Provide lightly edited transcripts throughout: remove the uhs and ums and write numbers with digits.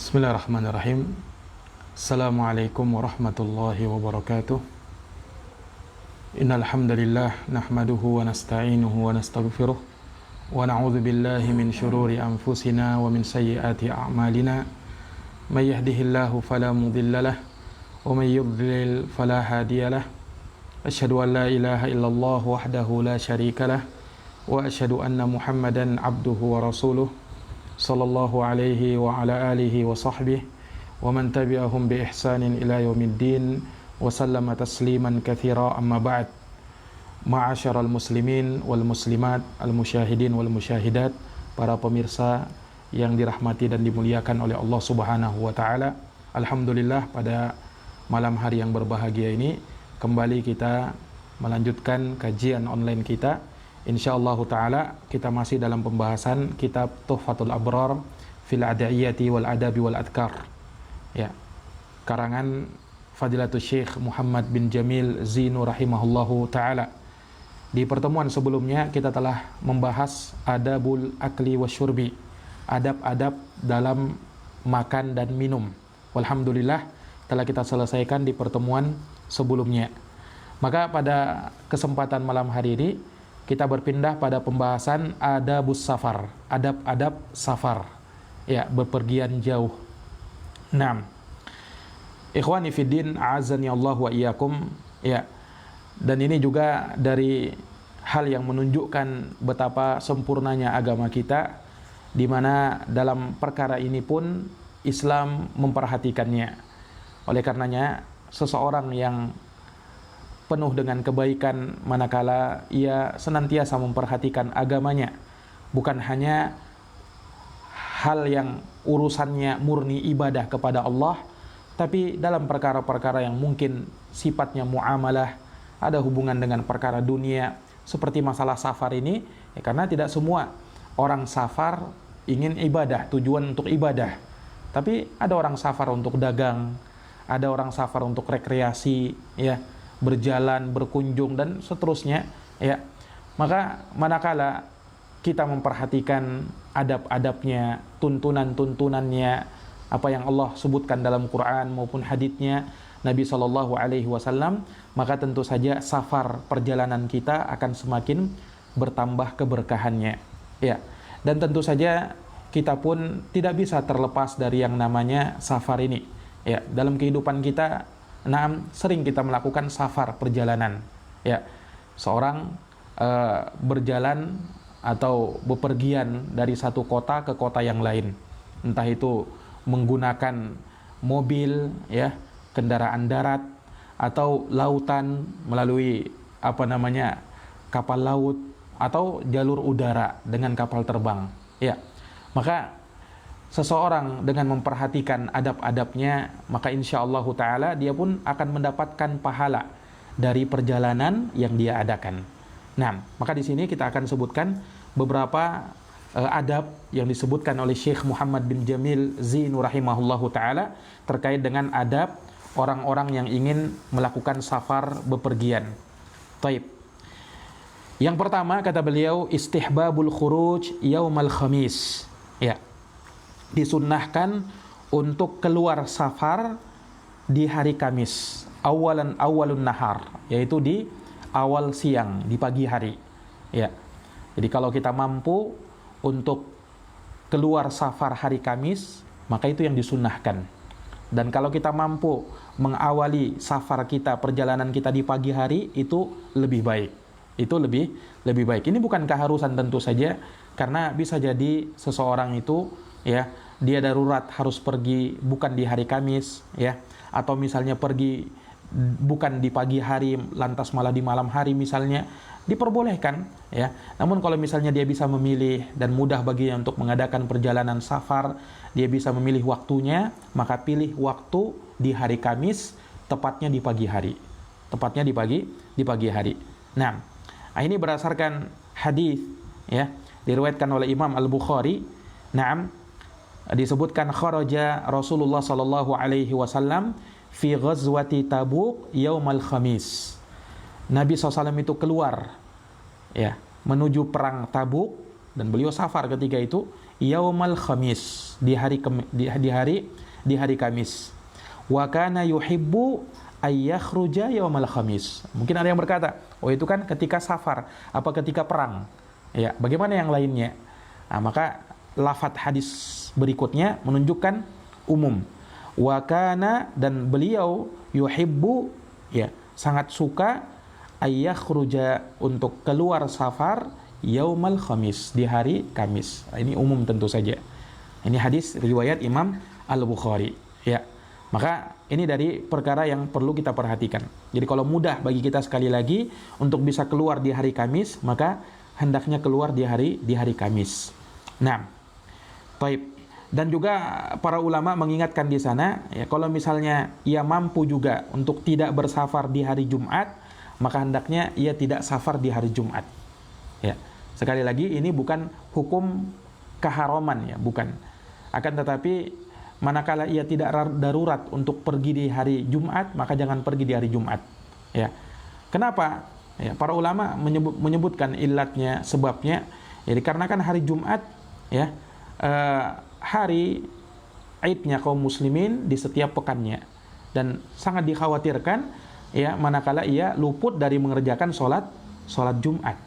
Bismillahirrahmanirrahim. Assalamualaikum warahmatullahi wabarakatuh. Innal hamdalillah nahmaduhu wa nasta'inuhu wa nastaghfiruh wa na'udzu billahi min shururi anfusina wa min sayyiati a'malina. May yahdihillahu fala mudilla lahu wa may yudlil fala hadiya lahu. Asyhadu an la ilaha illallah wahdahu la syarika lahu wa asyhadu anna Muhammadan abduhu wa rasuluh sallallahu alaihi wa ala alihi wa sahbihi wa man tabi'ahum bi ihsanin ila yaumiddin wa sallama tasliman katsira, amma ba'd. Ma'asyaral muslimin wal muslimat, al musyahidin wal musyahidat, para pemirsa yang dirahmati dan dimuliakan oleh Allah Subhanahu wa taala. Alhamdulillah, pada malam hari yang berbahagia ini kembali kita melanjutkan kajian online kita. InsyaAllah ta'ala kita masih dalam pembahasan kitab Tuhfatul Abrar fil Ada'iyati wal Adabi wal Adkar, ya, karangan Fadilatul Syekh Muhammad bin Jamil Zinu rahimahullahu ta'ala. Di pertemuan sebelumnya kita telah membahas adabul akli wasyurbi, adab-adab dalam makan dan minum. Walhamdulillah telah kita selesaikan di pertemuan sebelumnya. Maka pada kesempatan malam hari ini kita berpindah pada pembahasan adabus safar, adab-adab safar, ya, bepergian jauh. Naam. Ikhwani fiddin, a'azzani Allah wa iyyakum, ya. Dan ini juga dari hal yang menunjukkan betapa sempurnanya agama kita, di mana dalam perkara ini pun Islam memperhatikannya. Oleh karenanya, seseorang yang penuh dengan kebaikan manakala ia senantiasa memperhatikan agamanya, bukan hanya hal yang urusannya murni ibadah kepada Allah, tapi dalam perkara-perkara yang mungkin sifatnya muamalah, ada hubungan dengan perkara dunia, seperti masalah safar ini, ya, karena tidak semua orang safar ingin ibadah, tujuan untuk ibadah, tapi ada orang safar untuk dagang, ada orang safar untuk rekreasi, ya, berjalan, berkunjung, dan seterusnya, ya. Maka manakala kita memperhatikan adab-adabnya, tuntunan-tuntunannya, apa yang Allah sebutkan dalam Quran maupun haditsnya Nabi SAW, maka tentu saja safar, perjalanan kita akan semakin bertambah keberkahannya, ya. Dan tentu saja kita pun tidak bisa terlepas dari yang namanya safar ini, ya. Dalam kehidupan kita, sering kita melakukan safar, perjalanan, ya. Seorang berjalan atau bepergian dari satu kota ke kota yang lain, entah itu menggunakan mobil, ya, kendaraan darat, atau lautan melalui kapal laut, atau jalur udara dengan kapal terbang, ya. Maka seseorang dengan memperhatikan adab-adabnya, maka insyaallah ta'ala dia pun akan mendapatkan pahala dari perjalanan yang dia adakan. Nah, maka di sini kita akan sebutkan beberapa adab yang disebutkan oleh Syekh Muhammad bin Jamil Zinu rahimahullahu ta'ala terkait dengan adab orang-orang yang ingin melakukan safar, bepergian. Taib. Yang pertama, kata beliau, istihbabul khuruj yaumal khamis, ya. Disunnahkan untuk keluar safar di hari Kamis, awalun nahar, yaitu di awal siang, di pagi hari, ya. Jadi kalau kita mampu untuk keluar safar hari Kamis, maka itu yang disunnahkan. Dan kalau kita mampu mengawali safar kita, perjalanan kita di pagi hari, itu lebih baik. Itu lebih baik. Ini bukan keharusan tentu saja, karena bisa jadi seseorang itu, ya, dia darurat harus pergi bukan di hari Kamis, ya, atau misalnya pergi bukan di pagi hari lantas malah di malam hari misalnya, diperbolehkan, ya. Namun kalau misalnya dia bisa memilih dan mudah baginya untuk mengadakan perjalanan safar, dia bisa memilih waktunya, maka pilih waktu di hari Kamis, tepatnya di pagi hari. Tepatnya di pagi hari. Nah, ini berdasarkan hadis, ya, diriwayatkan oleh Imam Al-Bukhari. Naam, disebutkan kharaja Rasulullah sallallahu alaihi wasallam fi ghazwati Tabuk yaumal khamis. Nabi SAW itu keluar, ya, menuju perang Tabuk, dan beliau safar ketika itu yaumal khamis, di hari Kamis. Wa kana yuhibbu ayyakhruja yaumal khamis. Mungkin ada yang berkata, oh itu kan ketika safar, apa ketika perang? Ya, bagaimana yang lainnya? Nah, maka lafadz hadis berikutnya menunjukkan umum. Wa kana, dan beliau yuhibbu, ya, sangat suka ayyakhruja, untuk keluar safar yaumal khamis, di hari Kamis. Ini umum tentu saja. Ini hadis riwayat Imam Al-Bukhari, ya. Maka ini dari perkara yang perlu kita perhatikan. Jadi kalau mudah bagi kita sekali lagi untuk bisa keluar di hari Kamis, maka hendaknya keluar di hari Kamis. Nah, baik. Dan juga para ulama mengingatkan di sana, ya, kalau misalnya ia mampu juga untuk tidak bersafar di hari Jumat, maka hendaknya ia tidak safar di hari Jumat. Ya, sekali lagi ini bukan hukum keharaman, ya, bukan. Akan tetapi manakala ia tidak darurat untuk pergi di hari Jumat, maka jangan pergi di hari Jumat. Ya, kenapa? Ya, para ulama menyebutkan illatnya, sebabnya, ya, dikarenakan hari Jumat, ya, hari Idnya kaum muslimin di setiap pekannya, dan sangat dikhawatirkan, ya, manakala ia luput dari mengerjakan sholat Jumat,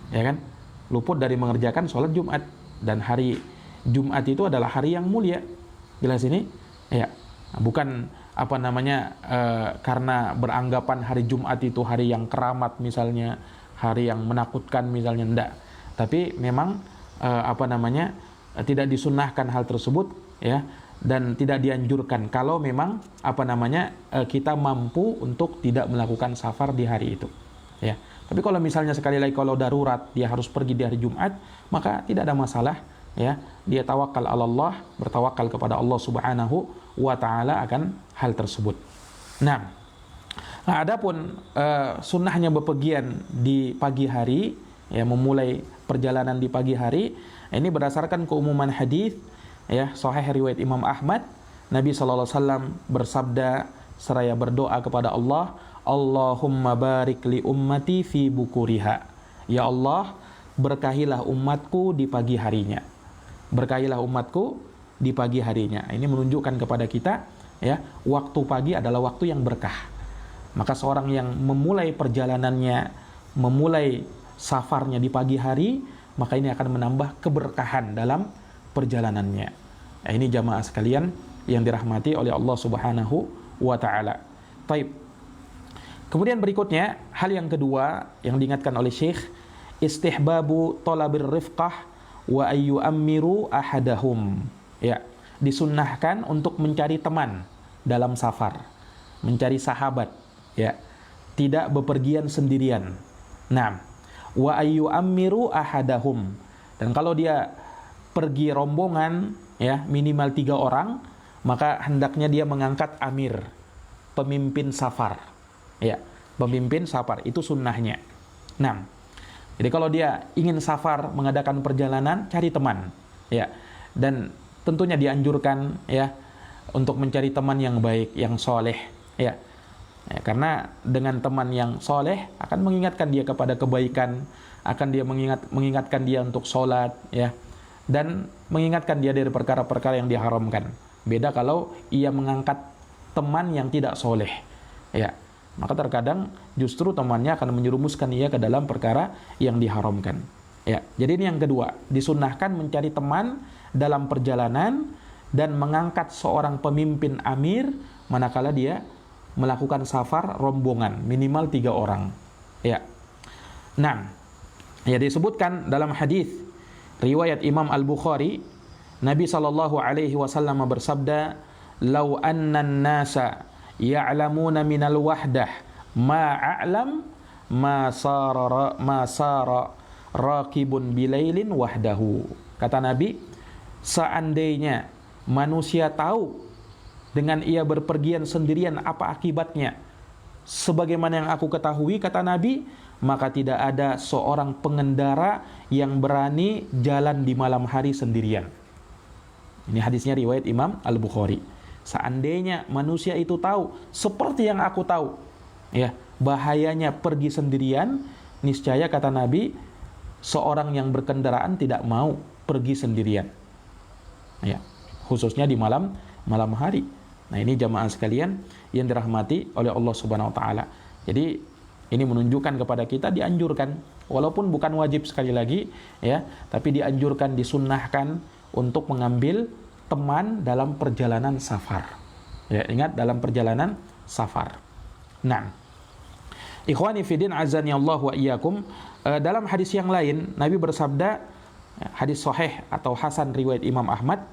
ya kan, luput dari mengerjakan sholat Jumat. Dan hari Jumat itu adalah hari yang mulia, jelas ini, ya, bukan karena beranggapan hari Jumat itu hari yang keramat misalnya, hari yang menakutkan misalnya, enggak. Tapi memang tidak disunnahkan hal tersebut, ya, dan tidak dianjurkan kalau memang kita mampu untuk tidak melakukan safar di hari itu, ya. Tapi kalau misalnya sekali lagi kalau darurat dia harus pergi di hari Jumat, maka tidak ada masalah, ya. Dia tawakal Allah, bertawakal kepada Allah Subhanahu wa taala akan hal tersebut. Nah, adapun sunnahnya bepergian di pagi hari, ya, memulai perjalanan di pagi hari, ini berdasarkan keumuman hadis, ya, sahih riwayat Imam Ahmad. Nabi sallallahu alaihi wasallam bersabda seraya berdoa kepada Allah, Allahumma barik li ummati fi bukuriha. Ya Allah, berkahilah umatku di pagi harinya. Berkahilah umatku di pagi harinya. Ini menunjukkan kepada kita, ya, waktu pagi adalah waktu yang berkah. Maka seorang yang memulai perjalanannya, memulai safarnya di pagi hari, maka ini akan menambah keberkahan dalam perjalanannya. Nah, ini jamaah sekalian yang dirahmati oleh Allah Subhanahu wa taala. Baik. Kemudian berikutnya, hal yang kedua yang diingatkan oleh Syekh, istihbabu talabir rifqah wa ayyu'ammiru ahadahum. Ya, disunnahkan untuk mencari teman dalam safar, mencari sahabat, ya. Tidak bepergian sendirian. Nah, wa ayyu'ammiru ahadahum. Dan kalau dia pergi rombongan, ya, minimal 3 orang, maka hendaknya dia mengangkat amir, pemimpin safar. Ya, pemimpin safar itu sunnahnya. Nah, jadi kalau dia ingin safar, mengadakan perjalanan, cari teman, ya. Dan tentunya dianjurkan, ya, untuk mencari teman yang baik, yang soleh, ya. Ya, karena dengan teman yang soleh akan mengingatkan dia kepada kebaikan, akan dia mengingatkan dia untuk sholat, ya, dan mengingatkan dia dari perkara-perkara yang diharamkan. Beda kalau ia mengangkat teman yang tidak soleh, ya. Maka terkadang justru temannya akan menyerumuskan ia ke dalam perkara yang diharamkan. Ya, jadi ini yang kedua, disunnahkan mencari teman dalam perjalanan dan mengangkat seorang pemimpin amir manakala dia melakukan safar rombongan minimal 3 orang. Ya. Nah, ya, disebutkan dalam hadis riwayat Imam Al-Bukhari, Nabi sallallahu alaihi wasallam bersabda, "Lau annan nasa ya'lamuna minal wahdah ma a'lam ma sara raqibun bilailin wahdahu." Kata Nabi, seandainya manusia tahu dengan ia berpergian sendirian apa akibatnya sebagaimana yang aku ketahui, kata Nabi, maka tidak ada seorang pengendara yang berani jalan di malam hari sendirian. Ini hadisnya riwayat Imam Al-Bukhari. Seandainya manusia itu tahu seperti yang aku tahu, ya, bahayanya pergi sendirian, niscaya kata Nabi, seorang yang berkendaraan tidak mau pergi sendirian. ya, khususnya di malam hari. Nah, ini jamaah sekalian yang dirahmati oleh Allah Subhanahu wa taala. Jadi ini menunjukkan kepada kita dianjurkan, walaupun bukan wajib sekali lagi ya, tapi dianjurkan, disunnahkan untuk mengambil teman dalam perjalanan safar. Ya, ingat, dalam perjalanan safar. Nah, ikhwani fiddin azani Allah wa iyyakum, dalam hadis yang lain Nabi bersabda, hadis sahih atau hasan riwayat Imam Ahmad,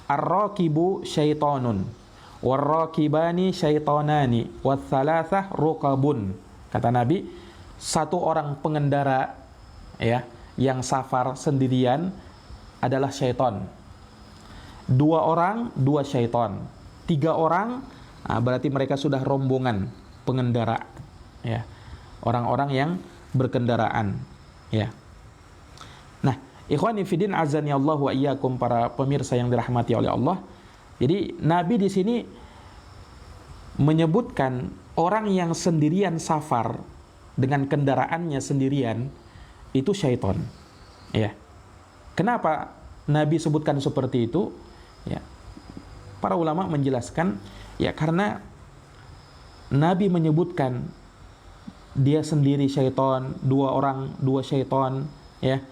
ar-rakibu syaitonun war-rakibani syaitonani wath-thalathah rukabun. Kata Nabi, satu orang pengendara ya yang safar sendirian adalah syaiton. Dua orang, dua syaiton. Tiga orang, berarti mereka sudah rombongan pengendara ya. Orang-orang yang berkendaraan ya. Nah, ikhwani fiddin azani Allah wa iyyakum, para pemirsa yang dirahmati oleh Allah. Jadi Nabi di sini menyebutkan orang yang sendirian safar dengan kendaraannya sendirian itu syaiton. Ya. Kenapa Nabi sebutkan seperti itu? Ya. Para ulama menjelaskan, ya karena Nabi menyebutkan dia sendiri syaiton, dua orang, dua syaiton, ya.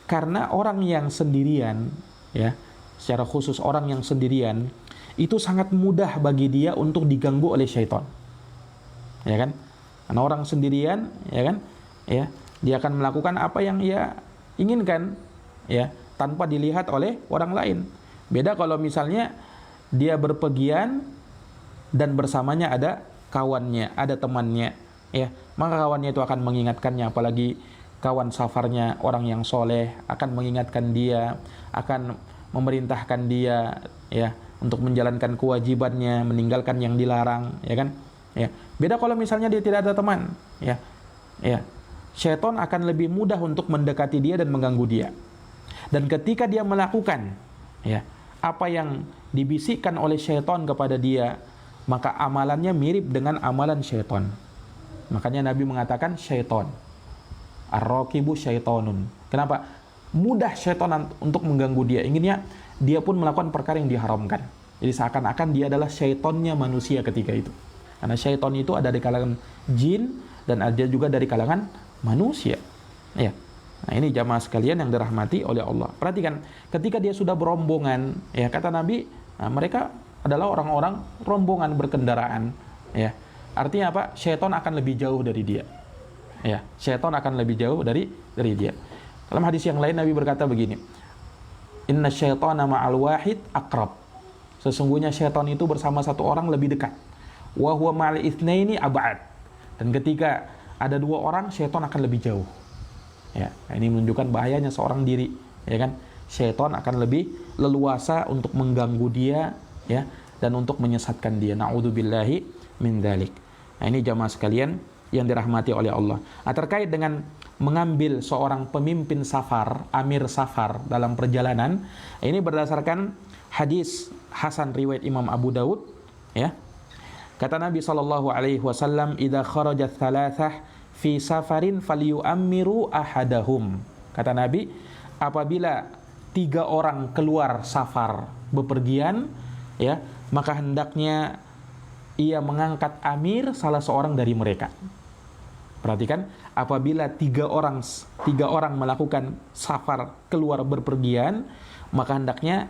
Karena orang yang sendirian, ya, secara khusus orang yang sendirian itu sangat mudah bagi dia untuk diganggu oleh syaiton. Ya kan? Karena orang sendirian, ya kan? Ya, dia akan melakukan apa yang ia inginkan, ya, tanpa dilihat oleh orang lain. Beda kalau misalnya dia berpergian dan bersamanya ada kawannya, ada temannya, ya, maka kawannya itu akan mengingatkannya, apalagi kawan safarnya orang yang soleh, akan mengingatkan dia, akan memerintahkan dia, ya, untuk menjalankan kewajibannya, meninggalkan yang dilarang, ya kan? Ya. Beda kalau misalnya dia tidak ada teman, ya. Ya. Syaitan akan lebih mudah untuk mendekati dia dan mengganggu dia. Dan ketika dia melakukan, ya, apa yang dibisikkan oleh syaitan kepada dia, maka amalannya mirip dengan amalan syaitan. Makanya Nabi mengatakan syaitan. Ar-rakibu syaitonun. Kenapa? Mudah syaitan untuk mengganggu dia. Inginnya dia pun melakukan perkara yang diharamkan. Jadi seakan-akan dia adalah syaitonnya manusia ketika itu. Karena syaitan itu ada di kalangan jin dan ada juga dari kalangan manusia. Ya. Nah, ini jamaah sekalian yang dirahmati oleh Allah. Perhatikan, ketika dia sudah berombongan, ya, kata Nabi, nah, mereka adalah orang-orang rombongan berkendaraan, ya. Artinya apa? Syaitan akan lebih jauh dari dia. Ya, syaitan akan lebih jauh dari dia. Dalam hadis yang lain Nabi berkata begini, inna syaitana ma'al wahid aqrab. Sesungguhnya syaitan itu bersama satu orang lebih dekat. Wa huwa ma'al itsnaini ab'ad. Dan ketika ada dua orang, syaitan akan lebih jauh. Ya, ini menunjukkan bahayanya seorang diri, ya kan? Syaitan akan lebih leluasa untuk mengganggu dia, ya, dan untuk menyesatkan dia. Na'udzubillahi min dzalik. Nah, ini jamaah sekalian yang dirahmati oleh Allah. Nah, terkait dengan mengambil seorang pemimpin safar, amir safar dalam perjalanan, ini berdasarkan hadis hasan riwayat Imam Abu Daud, ya. Kata Nabi SAW, idza kharajat thalathah fi safarin falyu'ammiru ahadahum. Kata Nabi, apabila tiga orang keluar safar bepergian, ya, maka hendaknya ia mengangkat amir salah seorang dari mereka. Perhatikan, apabila tiga orang melakukan safar keluar berpergian, maka hendaknya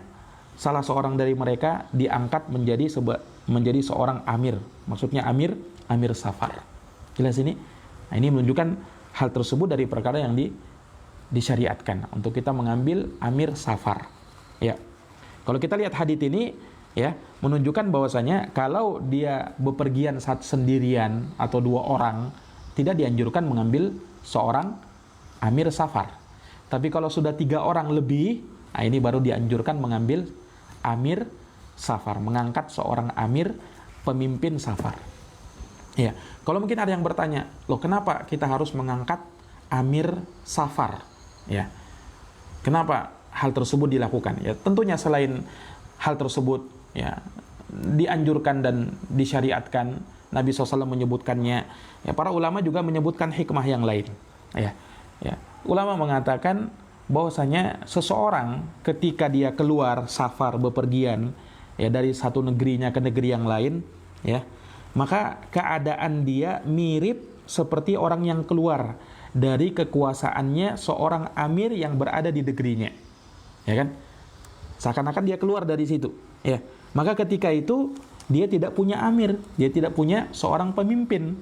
salah seorang dari mereka diangkat menjadi seorang amir. Maksudnya amir safar. Jelas ini? Nah, ini menunjukkan hal tersebut dari perkara yang disyariatkan untuk kita mengambil amir safar. Ya. Kalau kita lihat hadits ini, ya, menunjukkan bahwasanya kalau dia bepergian saat sendirian atau dua orang, tidak dianjurkan mengambil seorang amir safar. Tapi kalau sudah tiga orang lebih, nah ini baru dianjurkan mengambil amir safar, mengangkat seorang amir pemimpin safar. Ya, kalau mungkin ada yang bertanya, loh kenapa kita harus mengangkat amir safar? Ya, kenapa hal tersebut dilakukan? Ya, tentunya selain hal tersebut, ya, dianjurkan dan disyariatkan, Nabi SAW menyebutkannya, ya, para ulama juga menyebutkan hikmah yang lain. Ya, ya. Ulama mengatakan bahwasanya seseorang ketika dia keluar safar bepergian ya dari satu negerinya ke negeri yang lain ya, maka keadaan dia mirip seperti orang yang keluar dari kekuasaannya seorang amir yang berada di negerinya. Ya kan? Seakan-akan dia keluar dari situ, ya. Maka ketika itu dia tidak punya amir, dia tidak punya seorang pemimpin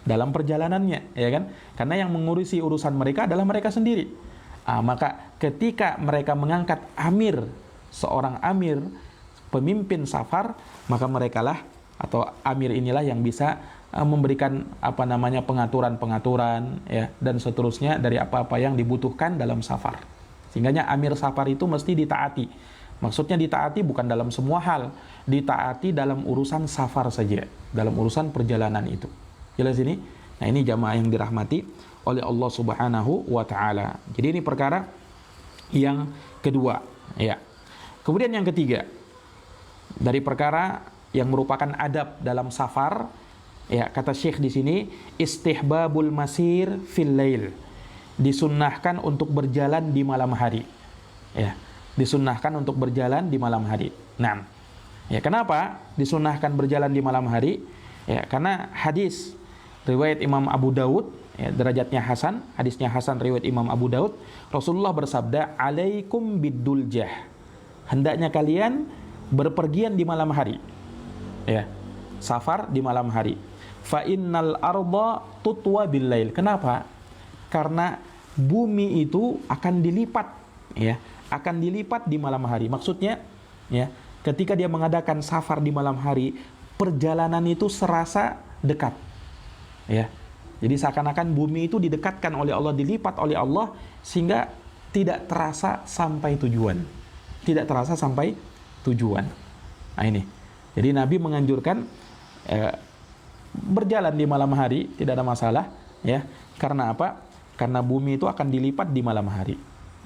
dalam perjalanannya, ya kan? Karena yang mengurusi urusan mereka adalah mereka sendiri. Maka ketika mereka mengangkat amir, seorang amir, pemimpin safar, maka merekalah atau amir inilah yang bisa memberikan pengaturan-pengaturan ya dan seterusnya dari apa-apa yang dibutuhkan dalam safar. Sehingganya amir safar itu mesti ditaati. Maksudnya ditaati bukan dalam semua hal, ditaati dalam urusan safar saja, dalam urusan perjalanan itu. Jelas ini? Nah, ini jamaah yang dirahmati oleh Allah Subhanahu wa taala. Jadi ini perkara yang kedua, ya. Kemudian yang ketiga, dari perkara yang merupakan adab dalam safar, ya, kata Syekh di sini, istihbabul masir fil lail. Disunnahkan untuk berjalan di malam hari. Ya, disunnahkan untuk berjalan di malam hari. Nah, ya, kenapa disunnahkan berjalan di malam hari? Ya, karena hadis riwayat Imam Abu Daud, ya, derajatnya hasan, hadisnya hasan riwayat Imam Abu Daud, Rasulullah bersabda, "Alaikum biduljah." Hendaknya kalian berpergian di malam hari. Ya, safar di malam hari. Fa innal arda tutwa bil lail. Kenapa? Karena bumi itu akan dilipat, ya, akan dilipat di malam hari. Maksudnya, ya, ketika dia mengadakan safar di malam hari, perjalanan itu serasa dekat. Ya. Jadi seakan-akan bumi itu didekatkan oleh Allah, dilipat oleh Allah sehingga tidak terasa sampai tujuan. Tidak terasa sampai tujuan. Nah, ini. Jadi Nabi menganjurkan berjalan di malam hari, tidak ada masalah, ya. Karena apa? Karena bumi itu akan dilipat di malam hari.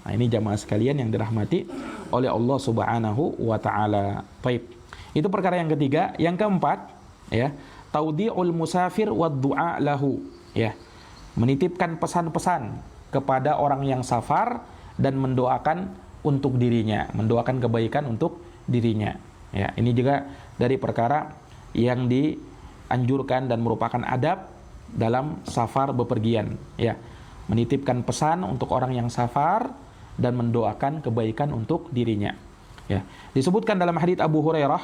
Nah, ini jamaah sekalian yang dirahmati oleh Allah Subhanahu wa taala. Baik. Itu perkara yang ketiga. Yang keempat, ya, taudhi'ul musafir wad du'a lahu, ya. Menitipkan pesan-pesan kepada orang yang safar dan mendoakan untuk dirinya, mendoakan kebaikan untuk dirinya. Ya, ini juga dari perkara yang dianjurkan dan merupakan adab dalam safar bepergian, ya. Menitipkan pesan untuk orang yang safar dan mendoakan kebaikan untuk dirinya. Ya. Disebutkan dalam hadits Abu Hurairah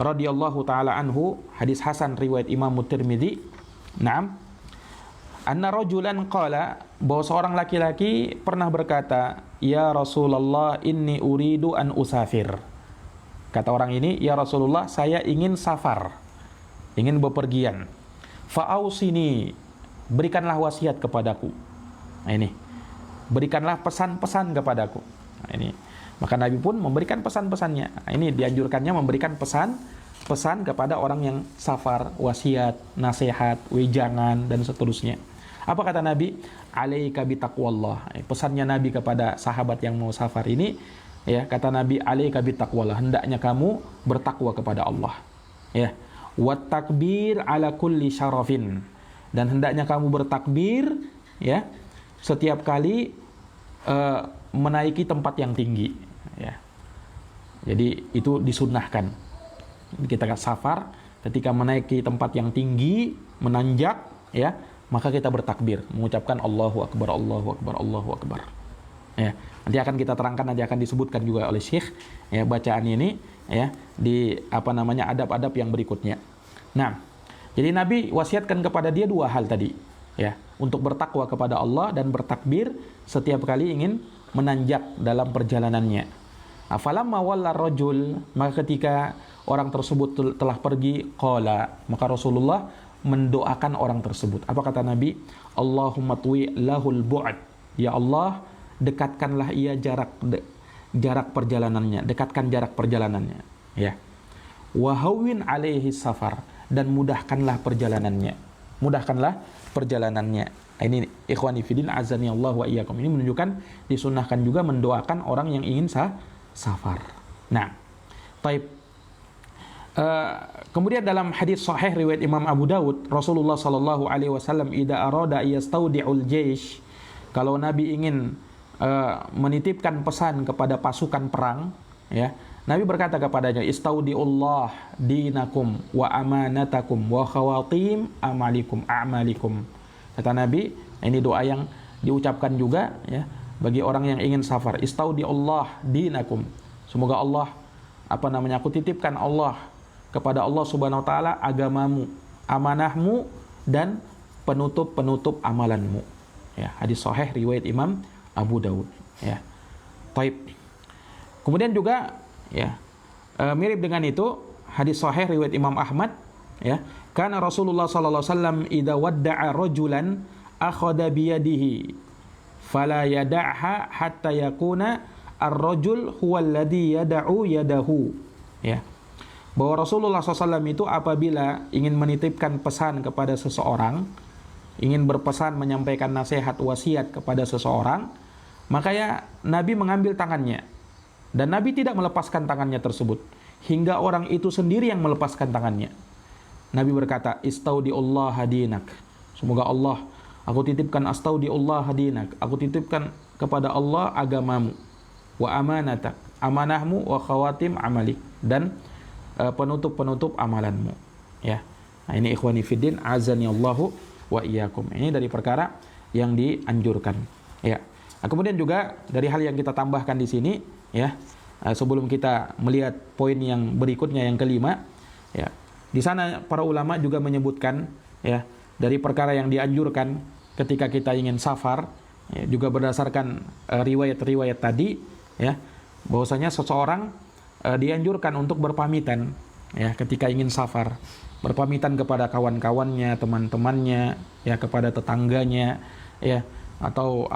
radhiyallahu taala anhu, hadis hasan riwayat Imam Tirmidzi. Naam. Anna rajulan qala, bahwa seorang laki-laki pernah berkata, "Ya Rasulullah, inni uridu an usafir." Kata orang ini, "Ya Rasulullah, saya ingin safar, ingin bepergian. Fa'ausini, berikanlah wasiat kepadaku." Nah, ini, berikanlah pesan-pesan kepadaku. Nah, ini, maka Nabi pun memberikan pesan-pesannya. Nah, ini dianjurkannya memberikan pesan kepada orang yang safar, wasiat, nasihat, wejangan, dan seterusnya. Apa kata Nabi? Alaika bitaqwallah. Pesannya Nabi kepada sahabat yang mau safar ini, ya, kata Nabi, alaika bitaqwallah, hendaknya kamu bertakwa kepada Allah. Ya. Wat takbir ala kulli syarafin, dan hendaknya kamu bertakbir, ya, setiap kali menaiki tempat yang tinggi, ya. Jadi itu disunnahkan. Kita safar, ketika menaiki tempat yang tinggi, menanjak, ya, maka kita bertakbir, mengucapkan Allahu Akbar, Allahu Akbar, Allahu Akbar. Ya, nanti akan kita terangkan, nanti akan disebutkan juga oleh Syekh, ya, bacaan ini, ya, di adab-adab yang berikutnya. Nah, jadi Nabi wasiatkan kepada dia dua hal tadi, ya, untuk bertakwa kepada Allah dan bertakbir setiap kali ingin menanjak dalam perjalanannya. Afalamma walla rajul, maka ketika orang tersebut telah pergi, qala, maka Rasulullah mendoakan orang tersebut. Apa kata Nabi? Allahumma twi lahul bu'ad. Ya Allah, dekatkanlah ia jarak perjalanannya, dekatkan jarak perjalanannya, ya. Wa hawwin alaihi safar, dan mudahkanlah perjalanannya. Mudahkanlah perjalanannya. Ini ikhwani fillah azani Allah wa iyyakum. Ini menunjukkan disunnahkan juga mendoakan orang yang ingin safar. Nah, baik. Kemudian dalam hadis sahih riwayat Imam Abu Daud, Rasulullah sallallahu alaihi wasallam idza arada yastaudi'ul jaysh, kalau Nabi ingin menitipkan pesan kepada pasukan perang, ya, Nabi berkata kepadanya, istaudiullah dinakum wa amanatakum wa khawatim a'malikum. Kata Nabi, ini doa yang diucapkan juga, ya, bagi orang yang ingin safar. Istaudiullah dinakum. Semoga Allah, aku titipkan Allah kepada Allah Subhanahu wa taala agamamu, amanahmu, dan penutup amalanmu. Ya, hadis sahih riwayat Imam Abu Daud, ya. Taib. Kemudian juga, ya, mirip dengan itu hadis sahih riwayat Imam Ahmad, ya, karena Rasulullah sallallahu alaihi wasallam idza wadda'a rajulan akhadha bi yadihi fala yada'ha hatta yakuna ar-rajul huwa alladhi yada'u yadahu, ya, bahwa Rasulullah SAW itu apabila ingin menitipkan pesan kepada seseorang, ingin berpesan, menyampaikan nasihat, wasiat kepada seseorang, maka ya Nabi mengambil tangannya. Dan Nabi tidak melepaskan tangannya tersebut hingga orang itu sendiri yang melepaskan tangannya. Nabi berkata, istaudiullah hadinak. Semoga Allah, aku titipkan astaudiullah hadinak. Aku titipkan kepada Allah agamamu, wa amanatak, amanahmu, wa khawatim amalik, dan penutup amalanmu. Ya. Nah, ini ikhwani fiddin, azani Allahu wa iyyakum. Ini dari perkara yang dianjurkan. Ya. Nah, kemudian juga dari hal yang kita tambahkan di sini, ya, sebelum kita melihat poin yang berikutnya yang kelima, ya, di sana para ulama juga menyebutkan, ya, dari perkara yang dianjurkan ketika kita ingin safar, ya, juga berdasarkan riwayat-riwayat tadi, ya, bahwasanya seseorang dianjurkan untuk berpamitan, ya, ketika ingin safar, berpamitan kepada kawan-kawannya, teman-temannya, ya, kepada tetangganya, ya, atau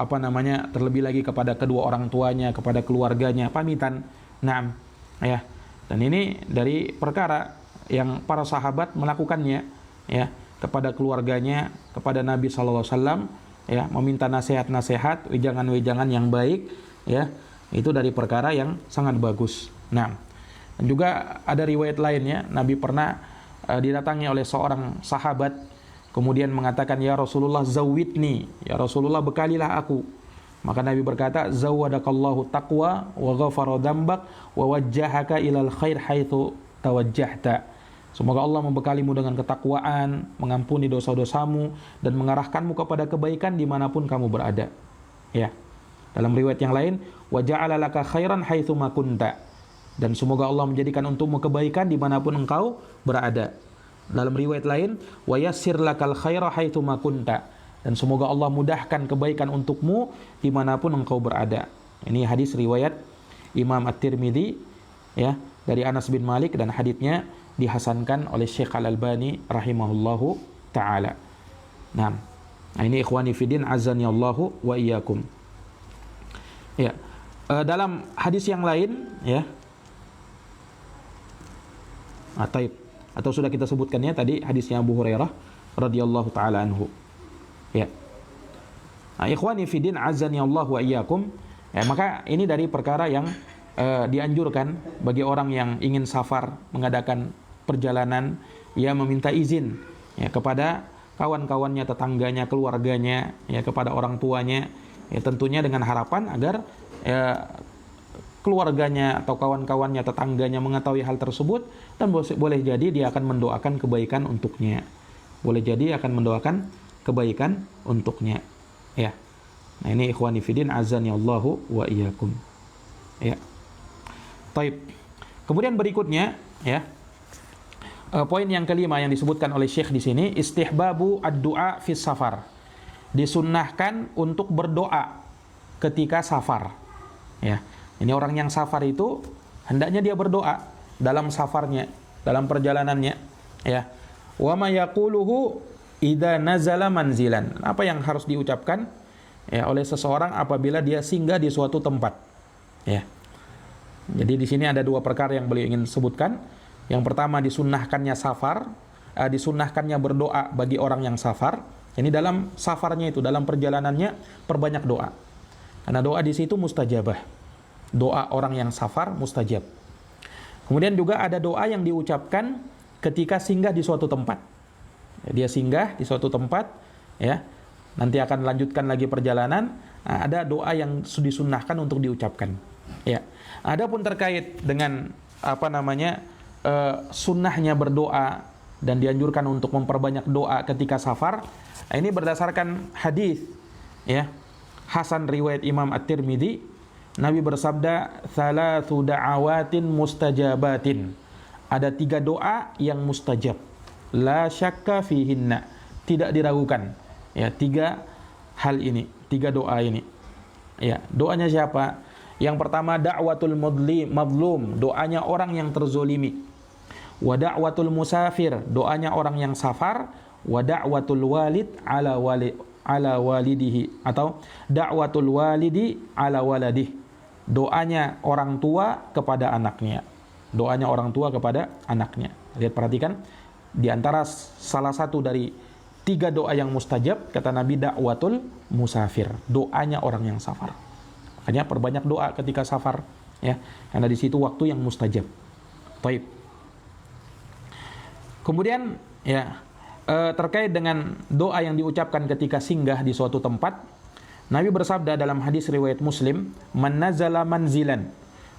terlebih lagi kepada kedua orang tuanya, kepada keluarganya, pamitan. Naam, ya. Dan ini dari perkara yang para sahabat melakukannya, ya, kepada keluarganya, kepada Nabi sallallahu alaihi wasallam, ya, meminta nasihat-nasihat, wejangan-wejangan yang baik, ya. Itu dari perkara yang sangat bagus. Naam. Dan juga ada riwayat lainnya, Nabi pernah didatangi oleh seorang sahabat, kemudian mengatakan, ya Rasulullah zawwidni, ya Rasulullah bekalilah aku. Maka Nabi berkata, zawwadakallahu taqwa wa ghafara dzambak wa wajjahaka ilal khair haitsu tawajjahta. Semoga Allah membekalimu dengan ketakwaan, mengampuni dosa-dosamu, dan mengarahkanmu kepada kebaikan dimanapun kamu berada. Ya. Dalam riwayat yang lain, wa ja'ala laka khairan haitsu ma kunta. Dan semoga Allah menjadikan untukmu kebaikan dimanapun engkau berada. Dalam riwayat lain, wa yassir lakal khaira haitsu ma kunta. Dan semoga Allah mudahkan kebaikan untukmu dimanapun engkau berada. Ini hadis riwayat Imam At-Tirmidzi, ya, dari Anas bin Malik, dan haditsnya dihasankan oleh Syekh Al-Albani rahimahullahu taala. Nah, ini ikhwani fiddin azani Allahu wa iyyakum. Ya. Dalam hadis yang lain, ya. Atau sudah kita sebutkannya tadi hadisnya Abu Hurairah radhiyallahu taala anhu. Ya. Nah, ikhwani fiddin azani Allah wa iyyakum. Ya, maka ini dari perkara yang dianjurkan bagi orang yang ingin safar, mengadakan perjalanan, ia meminta izin, ya, kepada kawan-kawannya, tetangganya, keluarganya, ya, kepada orang tuanya, ya, tentunya dengan harapan agar, ya, keluarganya atau kawan-kawannya, tetangganya mengetahui hal tersebut, dan boleh jadi dia akan mendoakan kebaikan untuknya. Boleh jadi akan mendoakan kebaikan untuknya. Ya. Nah, ini ikhwani fiddin azani Allahu wa iyyakum. Ya. Taib. Kemudian berikutnya, ya. Poin yang kelima yang disebutkan oleh Syekh di sini, istihbabu ad-du'a fis safar. Disunnahkan untuk berdoa ketika safar. Ya. Ini orang yang safar itu hendaknya dia berdoa dalam safarnya, dalam perjalanannya, ya. Wa ma yaquluhu idza nazala manzilan. Apa yang harus diucapkan, ya, oleh seseorang apabila dia singgah di suatu tempat, ya. Jadi di sini ada dua perkara yang beliau ingin sebutkan. Yang pertama, disunnahkannya safar, disunnahkannya berdoa bagi orang yang safar. Ini dalam safarnya itu, dalam perjalanannya perbanyak doa. Karena doa di situ mustajabah. Doa orang yang safar mustajab. Kemudian juga ada doa yang diucapkan ketika singgah di suatu tempat. Dia singgah di suatu tempat, ya. Nanti akan lanjutkan lagi perjalanan. ada doa yang disunnahkan untuk diucapkan. Ya. Adapun terkait dengan sunnahnya berdoa dan dianjurkan untuk memperbanyak doa ketika safar, ini berdasarkan hadis ya hasan riwayat Imam At-Tirmidzi. Nabi bersabda, "Thalathu da'awatin mustajabatin." Ada 3 doa yang mustajab. La syakka fihinna. Tidak diragukan. Ya, 3 hal ini, 3 doa ini. Ya, doanya siapa? Yang pertama, da'watul madlum, doanya orang yang terzolimi. Wa da'watul musafir, doanya orang yang safar. Wa da'watul walid ala walidihi, atau da'watul walidi ala waladih, doanya orang tua kepada anaknya. Doanya orang tua kepada anaknya. Lihat, perhatikan, di antara salah satu dari 3 doa yang mustajab, kata Nabi, da'watul musafir, doanya orang yang safar. Makanya perbanyak doa ketika safar, ya, karena di situ waktu yang mustajab. Baik. Kemudian, ya, terkait dengan doa yang diucapkan ketika singgah di suatu tempat, Nabi bersabda dalam hadis riwayat Muslim, "Man nazala manzilan."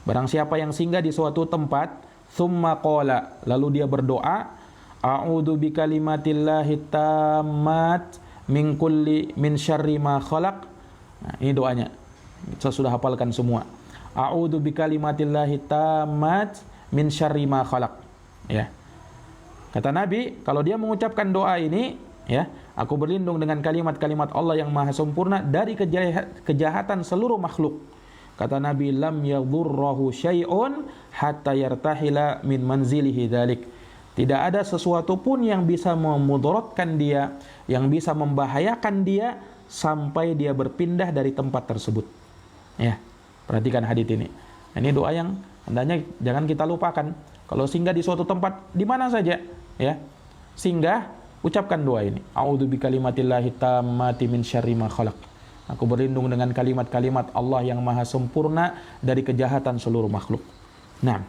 Barang siapa yang singgah di suatu tempat, thumma qala, lalu dia berdoa, "A'udzu bikalimatillahi tammat min syarri ma khalaq." Nah, ini doanya. Saya sudah hafalkan semua. A'udzu bikalimatillahi tammat min syarri ma khalaq. Ya. Kata Nabi, kalau dia mengucapkan doa ini, ya, aku berlindung dengan kalimat-kalimat Allah yang maha sempurna dari kejahatan seluruh makhluk. Kata Nabi, lam yadhurruhu syai'un hatta yartahila min manzilihi dzalik. Tidak ada sesuatu pun yang bisa memudaratkan dia, yang bisa membahayakan dia sampai dia berpindah dari tempat tersebut. Ya, perhatikan hadis ini. Ini doa yang hendaknya jangan kita lupakan. Kalau singgah di suatu tempat, di mana saja, ya, singgah, ucapkan doa ini. A'udzu bikalimatillahi tammati min syarri ma khalaq. Aku berlindung dengan kalimat-kalimat Allah yang maha sempurna dari kejahatan seluruh makhluk. Nah,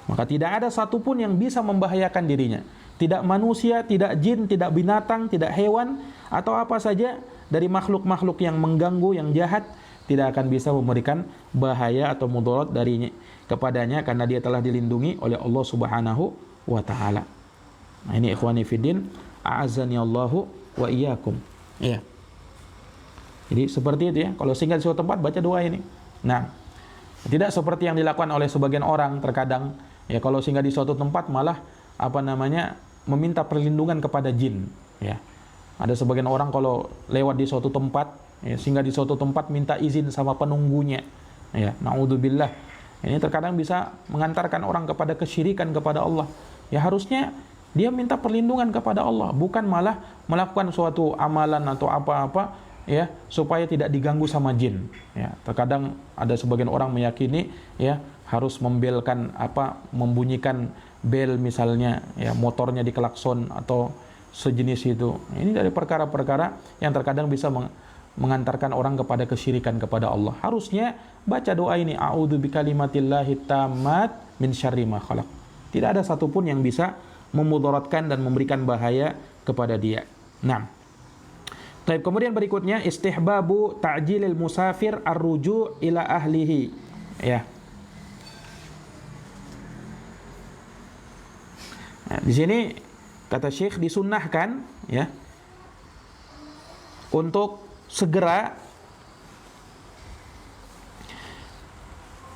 maka tidak ada satupun yang bisa membahayakan dirinya. Tidak manusia, tidak jin, tidak binatang, tidak hewan, atau apa saja dari makhluk-makhluk yang mengganggu, yang jahat, tidak akan bisa memberikan bahaya atau mudarat darinya kepadanya, karena dia telah dilindungi oleh Allah Subhanahu wa Ta'ala. Nah, ini ikhwani fiddin, a'azzani Allahu wa iyyakum. Ya. Jadi seperti itu ya, kalau singgah di suatu tempat baca doa ini. Nah, tidak seperti yang dilakukan oleh sebagian orang terkadang, ya, kalau singgah di suatu tempat malah meminta perlindungan kepada jin, ya. Ada sebagian orang kalau lewat di suatu tempat, ya, singgah di suatu tempat minta izin sama penunggunya. Ya, naudzubillah. Ini terkadang bisa mengantarkan orang kepada kesyirikan kepada Allah. Ya, harusnya dia minta perlindungan kepada Allah, bukan malah melakukan suatu amalan atau apa-apa, ya, supaya tidak diganggu sama jin. Ya, terkadang ada sebagian orang meyakini, ya, harus membunyikan bel misalnya, ya, motornya diklakson atau sejenis itu. Ini dari perkara-perkara yang terkadang bisa mengantarkan orang kepada kesyirikan kepada Allah. Harusnya baca doa ini, a'udzu bikalimatillahi tammat min syarri ma khalaq. Tidak ada satupun yang bisa memudaratkan dan memberikan bahaya kepada dia. Nah, baik, kemudian berikutnya istihbabu ta'jilil musafir ar-ruju' ila ahlihi. Ya. Nah, di sini kata Syekh disunnahkan, ya, untuk segera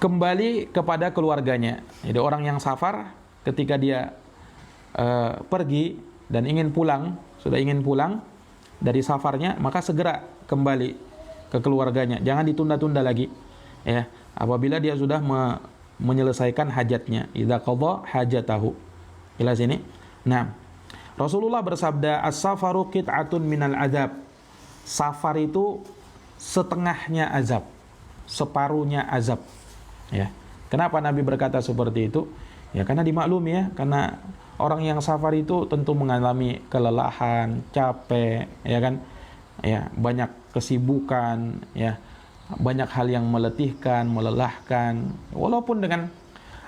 kembali kepada keluarganya. Jadi orang yang safar ketika dia pergi dan sudah ingin pulang dari safarnya, maka segera kembali ke keluarganya. Jangan ditunda-tunda lagi. Ya, apabila dia sudah menyelesaikan hajatnya, idza qadha hajatahu. Ila sini. Nah, Rasulullah bersabda, as-safaru qit'atun minal azab. Safar itu setengahnya azab, separuhnya azab. Ya. Kenapa Nabi berkata seperti itu? Ya, karena dimaklumi, ya, karena orang yang safar itu tentu mengalami kelelahan, capek, ya kan? Ya, banyak kesibukan, ya. Banyak hal yang meletihkan, melelahkan. Walaupun dengan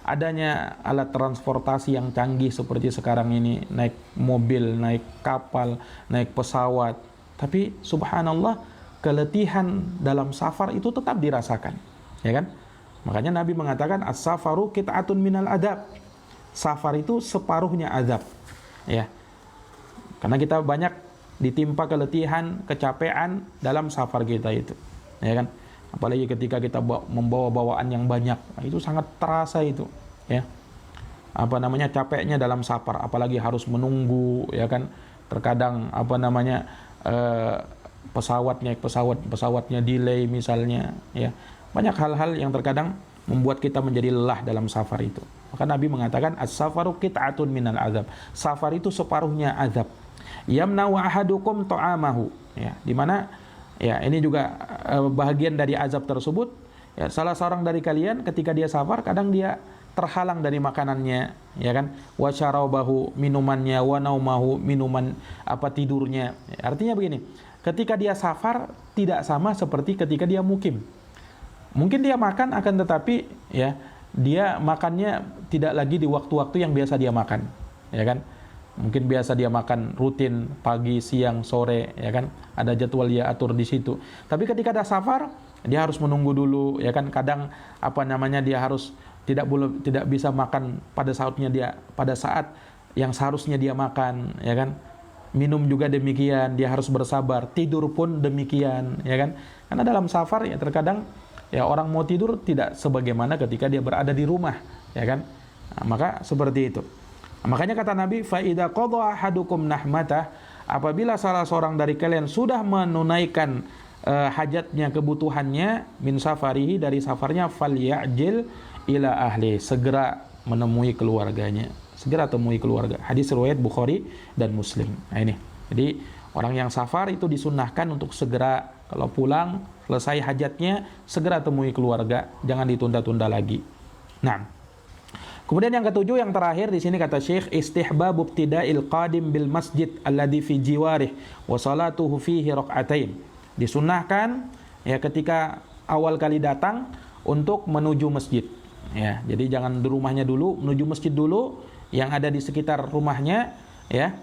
adanya alat transportasi yang canggih seperti sekarang ini, naik mobil, naik kapal, naik pesawat, tapi subhanallah keletihan dalam safar itu tetap dirasakan, ya kan? Makanya Nabi mengatakan as-safaru qit'atun minal adab. Safar itu separuhnya azab, ya. Karena kita banyak ditimpa keletihan, kecapean dalam safar kita itu, ya kan? Apalagi ketika kita membawa bawaan yang banyak, itu sangat terasa itu, ya. Apa namanya, capeknya dalam safar, apalagi harus menunggu, ya kan? Terkadang apa namanya, pesawatnya delay misalnya, ya. Banyak hal-hal yang terkadang membuat kita menjadi lelah dalam safar itu. Maka Nabi mengatakan as-safaru qit'atun minal azab. Safar itu separuhnya azab. Yamna'u ahadukum ta'amahu, ya, di mana ya ini juga bahagian dari azab tersebut. Ya, salah seorang dari kalian ketika dia safar kadang dia terhalang dari makanannya, ya kan? Wa syarabahu, minumannya, wa naumahu, minuman tidurnya. Ya, artinya begini, ketika dia safar tidak sama seperti ketika dia mukim. Mungkin dia makan, akan tetapi ya dia makannya tidak lagi di waktu-waktu yang biasa dia makan, ya kan? Mungkin biasa dia makan rutin pagi, siang, sore, ya kan? Ada jadwal dia atur di situ. Tapi ketika ada safar, dia harus menunggu dulu, ya kan? Kadang dia harus tidak bisa makan pada saat yang seharusnya dia makan, ya kan? Minum juga demikian, dia harus bersabar. Tidur pun demikian, ya kan? Karena dalam safar ya terkadang ya orang mau tidur tidak sebagaimana ketika dia berada di rumah, ya kan? Nah, maka seperti itu. Makanya kata Nabi, fa idza qadha ahadukum nahmatah, apabila salah seorang dari kalian sudah menunaikan hajatnya, kebutuhannya, min safarihi, dari safarnya, falyajil ila ahli, segera menemui keluarganya, segera temui keluarga. Hadis riwayat Bukhari dan Muslim. Nah ini. Jadi orang yang safar itu disunnahkan untuk segera kalau pulang selesai hajatnya segera temui keluarga, jangan ditunda-tunda lagi. Nah, kemudian yang ketujuh, yang terakhir di sini kata Syekh, istihbab ibtida'il qadim bil masjid alladhi fi jiwarih wa salatuhu fihi rak'atain. Disunnahkan ya ketika awal kali datang untuk menuju masjid. Ya, jadi jangan di rumahnya dulu, menuju masjid dulu yang ada di sekitar rumahnya, ya.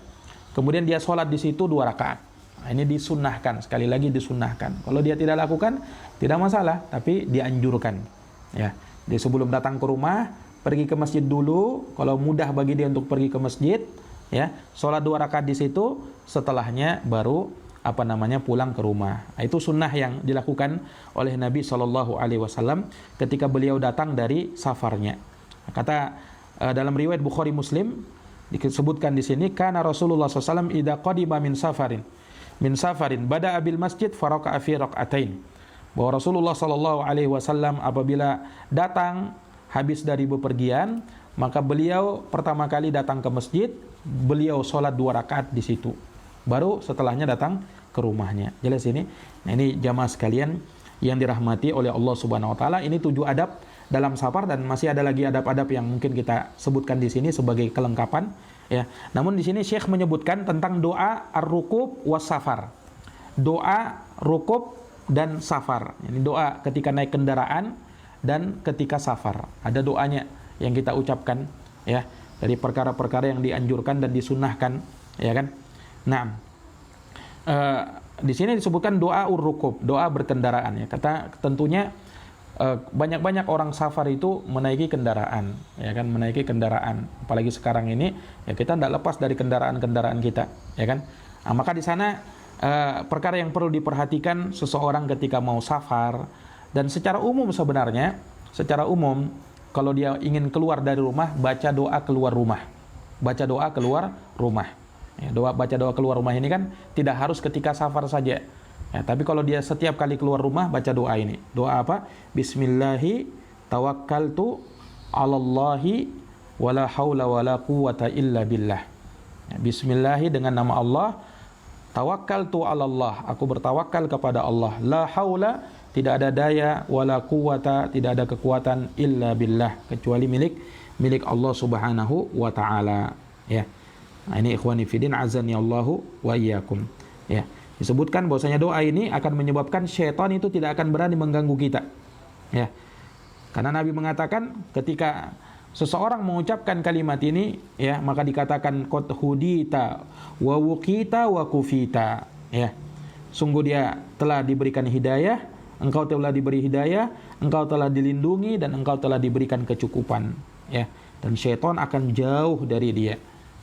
Kemudian dia sholat di situ 2 rakaat. Nah, ini disunnahkan, sekali lagi disunnahkan. Kalau dia tidak lakukan, tidak masalah, tapi dianjurkan. Ya, dia sebelum datang ke rumah, pergi ke masjid dulu. Kalau mudah bagi dia untuk pergi ke masjid, ya, sholat 2 rakaat di situ. Setelahnya baru pulang ke rumah. Nah, itu sunnah yang dilakukan oleh Nabi SAW ketika beliau datang dari safarnya. Kata dalam riwayat Bukhari Muslim disebutkan di sini, kana Rasulullah SAW idza qadima min safarin bada abil masjid faraka'a fi rak'atain. Bahwa Rasulullah SAW apabila datang habis dari bepergian, maka beliau pertama kali datang ke masjid, beliau sholat 2 rakaat di situ. Baru setelahnya datang ke rumahnya. Jelas ini? Nah, ini jamaah sekalian yang dirahmati oleh Allah Subhanahu wa taala, ini 7 adab dalam safar, dan masih ada lagi adab-adab yang mungkin kita sebutkan di sini sebagai kelengkapan, ya. Namun di sini Syekh menyebutkan tentang doa ar-rukub was safar. Doa rukub dan safar. Ini doa ketika naik kendaraan dan ketika safar. Ada doanya yang kita ucapkan, ya, dari perkara-perkara yang dianjurkan dan disunnahkan, ya kan? Nah, di sini disebutkan doa ur-rukub, doa berkendaraan, ya. Kata tentunya banyak-banyak orang safar itu menaiki kendaraan, ya kan, menaiki kendaraan. Apalagi sekarang ini, ya, kita tidak lepas dari kendaraan-kendaraan kita, ya kan. Nah, maka di sana perkara yang perlu diperhatikan seseorang ketika mau safar, dan secara umum sebenarnya, secara umum kalau dia ingin keluar dari rumah, baca doa keluar rumah, baca doa keluar rumah. Ya, baca doa keluar rumah ini kan tidak harus ketika safar saja. Ya, tapi kalau dia setiap kali keluar rumah baca doa ini. Doa apa? Bismillahi tawakkaltu 'alallahi wala haula wala quwwata illa billah. Ya, bismillahi, dengan nama Allah. Tawakkaltu 'alallah, aku bertawakal kepada Allah. La haula, tidak ada daya, wala quwwata, tidak ada kekuatan, illa billah, kecuali milik Allah Subhanahu wa taala. Ya. Nah, ini ikhwani fillah azani Allahu wa iyyakum. Ya, disebutkan bahwasanya doa ini akan menyebabkan syaitan itu tidak akan berani mengganggu kita. Ya. Karena Nabi mengatakan ketika seseorang mengucapkan kalimat ini, ya, maka dikatakan qad hudita wa wuqita wa kufita, ya. sungguh dia telah diberikan hidayah, engkau telah diberi hidayah, engkau telah dilindungi dan engkau telah diberikan kecukupan, ya. Dan syaitan akan jauh dari dia.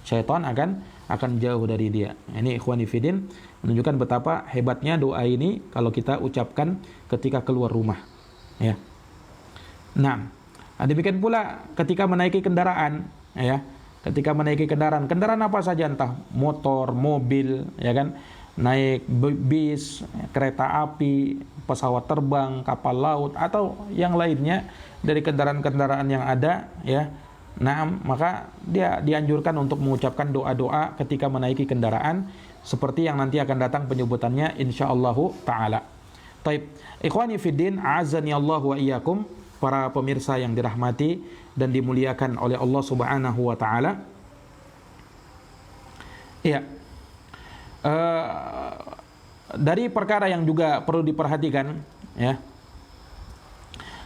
Syaitan akan jauh dari dia. Ini ikhwani fillah menunjukkan betapa hebatnya doa ini kalau kita ucapkan ketika keluar rumah, ya. Nah, demikian pula ketika menaiki kendaraan, ya. Ketika menaiki kendaraan apa saja, entah motor, mobil, ya kan, naik bis, kereta api, pesawat terbang, kapal laut atau yang lainnya dari kendaraan-kendaraan yang ada, ya. Nah, maka dia dianjurkan untuk mengucapkan doa-doa ketika menaiki kendaraan seperti yang nanti akan datang penyebutannya insyaallah taala. Taib, ikhwani fiddin, a'azzani Allah wa iyyakum, para pemirsa yang dirahmati dan dimuliakan oleh Allah Subhanahu wa taala. Iya. Dari perkara yang juga perlu diperhatikan, ya.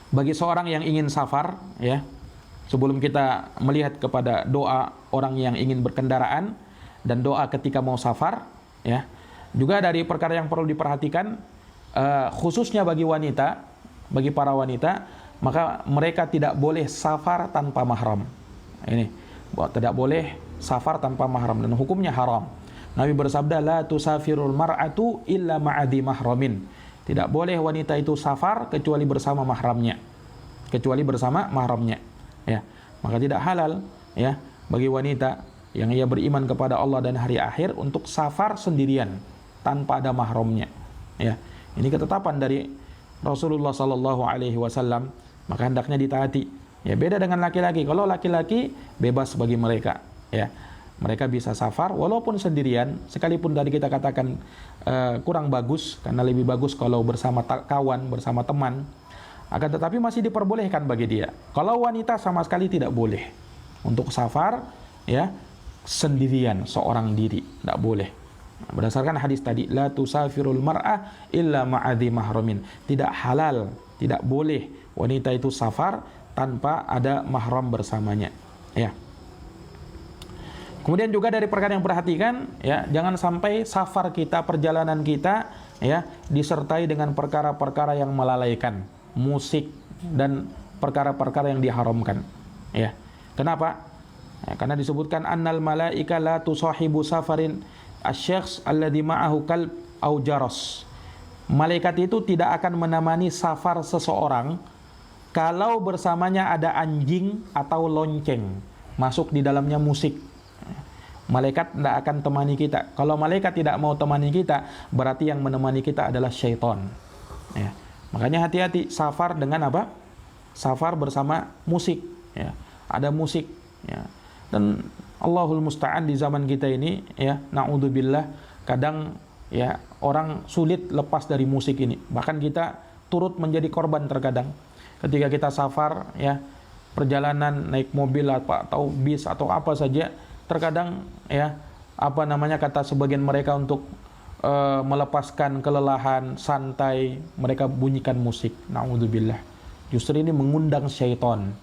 Bagi seorang yang ingin safar, ya. Sebelum kita melihat kepada doa orang yang ingin berkendaraan dan doa ketika mau safar, ya. Juga dari perkara yang perlu diperhatikan, khususnya bagi wanita, bagi para wanita, maka mereka tidak boleh safar tanpa mahram. Ini, tidak boleh safar tanpa mahram dan hukumnya haram. Nabi bersabda, la tusafirul mar'atu illa ma'adhi mahramin. Tidak boleh wanita itu safar kecuali bersama mahramnya. Kecuali bersama mahramnya. Ya, maka tidak halal, ya, bagi wanita yang ia beriman kepada Allah dan hari akhir untuk safar sendirian tanpa ada mahramnya. Ya, ini ketetapan dari Rasulullah sallallahu alaihi wasallam, maka hendaknya ditaati. Ya, beda dengan laki-laki. Kalau laki-laki bebas bagi mereka, ya. Mereka bisa safar walaupun sendirian, sekalipun tadi kita katakan kurang bagus, karena lebih bagus kalau bersama kawan, bersama teman. Akan tetapi masih diperbolehkan bagi dia. Kalau wanita sama sekali tidak boleh untuk safar, ya, sendirian, seorang diri, tidak boleh. Berdasarkan hadis tadi, la tusafirul mar'ah illa ma'adhi mahramin. Tidak halal, tidak boleh wanita itu safar tanpa ada mahram bersamanya, ya. Kemudian juga dari perkara yang perhatikan, ya, jangan sampai safar kita, perjalanan kita, ya, disertai dengan perkara-perkara yang melalaikan, musik dan perkara-perkara yang diharamkan, ya. Kenapa? Ya, karena disebutkan annal malaika la tusahibu safarin asy-syakhs alladhi ma'ahu kalb au jaras. Malaikat itu tidak akan menemani safar seseorang kalau bersamanya ada anjing atau lonceng, masuk di dalamnya musik. Malaikat tidak akan temani kita. Kalau malaikat tidak mau temani kita, berarti yang menemani kita adalah syaitan, ya. Makanya hati-hati safar dengan apa? Safar bersama musik, ya. Ada musik, ya. Dan Allahul musta'an di zaman kita ini, ya, na'udzubillah, kadang, ya, orang sulit lepas dari musik ini. Bahkan kita turut menjadi korban terkadang. Ketika kita safar, ya, perjalanan naik mobil atau bis atau apa saja, terkadang, ya, apa namanya, kata sebagian mereka untuk melepaskan kelelahan, santai, mereka bunyikan musik. Na'udzubillah. Justru ini mengundang syaitan.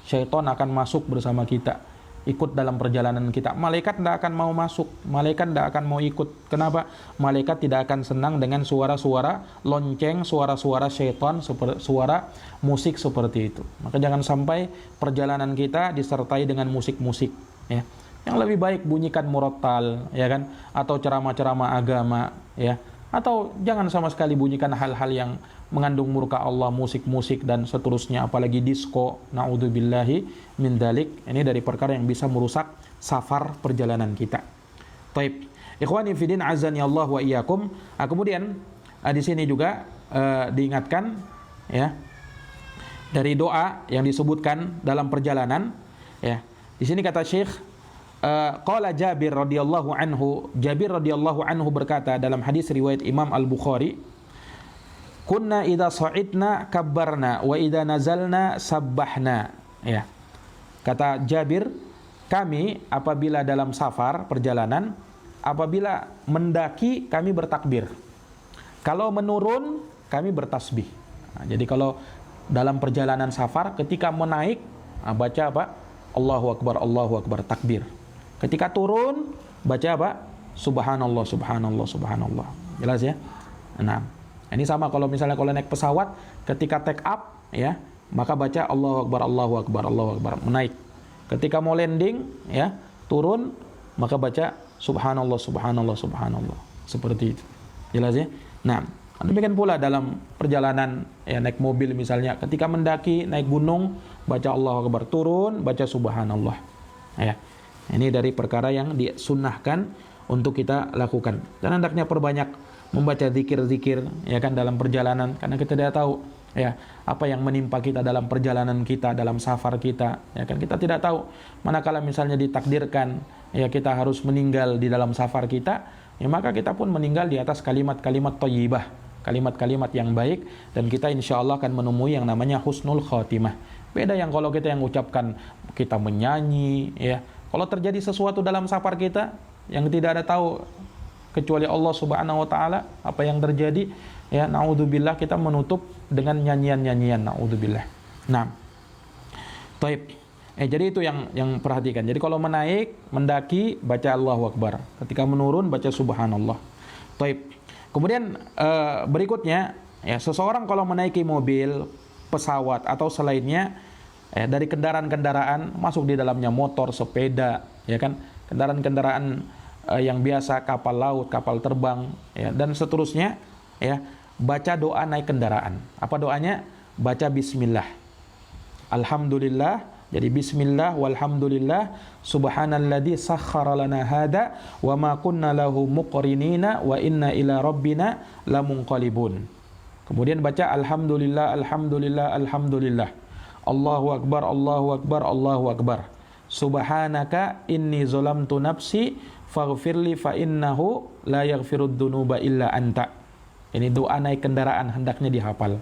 Syaitan akan masuk bersama kita, ikut dalam perjalanan kita. Malaikat tidak akan mau masuk, malaikat tidak akan mau ikut. Kenapa? Malaikat tidak akan senang dengan suara-suara lonceng, suara-suara syaitan, suara musik seperti itu. Maka jangan sampai perjalanan kita disertai dengan musik-musik, ya. Yang lebih baik bunyikan murattal, ya kan, atau ceramah-ceramah agama, ya, atau jangan sama sekali bunyikan hal-hal yang mengandung murka Allah, musik-musik dan seterusnya, apalagi disco, naudzubillahi min dalik. Ini dari perkara yang bisa merusak safar perjalanan kita. Taib, ikhwani fillah, azani Allah wa iyyakum. Kemudian di sini juga diingatkan, ya, dari doa yang disebutkan dalam perjalanan, ya. Di sini kata Syekh, qala Jabir radhiyallahu anhu, Jabir radhiyallahu anhu berkata dalam hadis riwayat Imam Al-Bukhari, kunna idza sa'idna kabbarna wa idza nazalna sabbahna, ya. Kata Jabir, kami apabila dalam safar perjalanan, apabila mendaki kami bertakbir, kalau menurun kami bertasbih. Nah, jadi kalau dalam perjalanan safar ketika menaik, baca apa? Allahu akbar, takbir. Ketika turun, baca apa? Subhanallah, subhanallah, subhanallah. Jelas, ya? Nah, ini sama kalau misalnya kalau naik pesawat, ketika take up, ya, maka baca Allahu Akbar, Allahu Akbar, Allahu Akbar, menaik. Ketika mau landing, ya, turun, maka baca Subhanallah, Subhanallah, Subhanallah. Seperti itu. Jelas ya? Nah, demikian pula dalam perjalanan, ya, naik mobil misalnya, ketika mendaki, naik gunung, baca Allahu Akbar, turun, baca Subhanallah. Ya. Ini dari perkara yang disunnahkan untuk kita lakukan. Dan hendaknya perbanyak membaca zikir-zikir, ya kan, dalam perjalanan, karena kita tidak tahu, ya, apa yang menimpa kita dalam perjalanan kita, dalam safar kita, ya kan, kita tidak tahu. Manakala misalnya ditakdirkan, ya, kita harus meninggal di dalam safar kita, ya, maka kita pun meninggal di atas kalimat-kalimat thayyibah, kalimat-kalimat yang baik, dan kita insya Allah akan menemui yang namanya husnul khatimah. Beda yang kalau kita yang ucapkan, kita menyanyi, ya. Kalau terjadi sesuatu dalam safar kita yang tidak ada tahu kecuali Allah Subhanahu wa taala apa yang terjadi, ya, naudzubillah, kita menutup dengan nyanyian-nyanyian, naudzubillah. Nah, taib. Jadi itu yang perhatikan. Jadi kalau menaik, mendaki, baca Allahu Akbar. Ketika menurun, baca Subhanallah. Taib. Kemudian berikutnya, ya, seseorang kalau menaiki mobil, pesawat atau selainnya, dari kendaraan-kendaraan, masuk di dalamnya motor, sepeda, ya kan, kendaraan-kendaraan yang biasa, kapal laut, kapal terbang, ya, dan seterusnya, ya, baca doa naik kendaraan. Apa doanya? Baca bismillah. Alhamdulillah, jadi bismillah walhamdulillah subhanalladzi sakhkhara lana hada wa ma kunna lahu muqrinina wa inna ila rabbina lamunqalibun. Kemudian baca alhamdulillah, alhamdulillah, alhamdulillah. Allahu akbar, Allahu akbar, Allahu akbar. Subhanaka inni zalamtu nafsi faghfirli fa innahu la yaghfirud dzunuba illa anta. Ini doa naik kendaraan, hendaknya dihafal.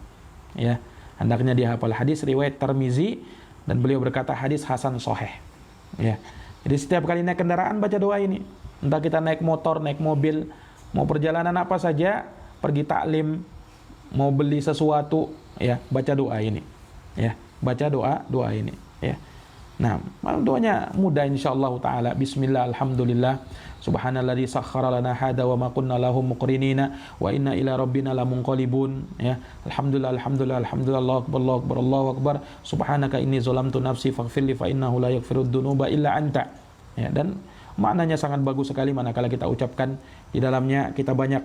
Ya, hendaknya dihafal. Hadis riwayat Tirmizi, dan beliau berkata hadis hasan sahih. Ya. Jadi setiap kali naik kendaraan baca doa ini. Entah kita naik motor, naik mobil, mau perjalanan apa saja, pergi taklim, mau beli sesuatu, ya, baca doa ini. Ya, baca doa ini, ya. Nah, doanya mudah insyaallah taala. Bismillah, alhamdulillah, subhanalladzi sakhkhara lana hada wa ma kunna lahu muqrinina wa inna ila rabbina lamunqalibun, ya. Alhamdulillah, alhamdulillah, alhamdulillah, Allahu akbar, Allahu akbar, Allahu akbar. Subhanaka inni zalamtu nafsi faghfirli fa innahu la yaghfirud dzunuba illa anta. Ya, dan maknanya sangat bagus sekali manakala kita ucapkan di dalamnya, kita banyak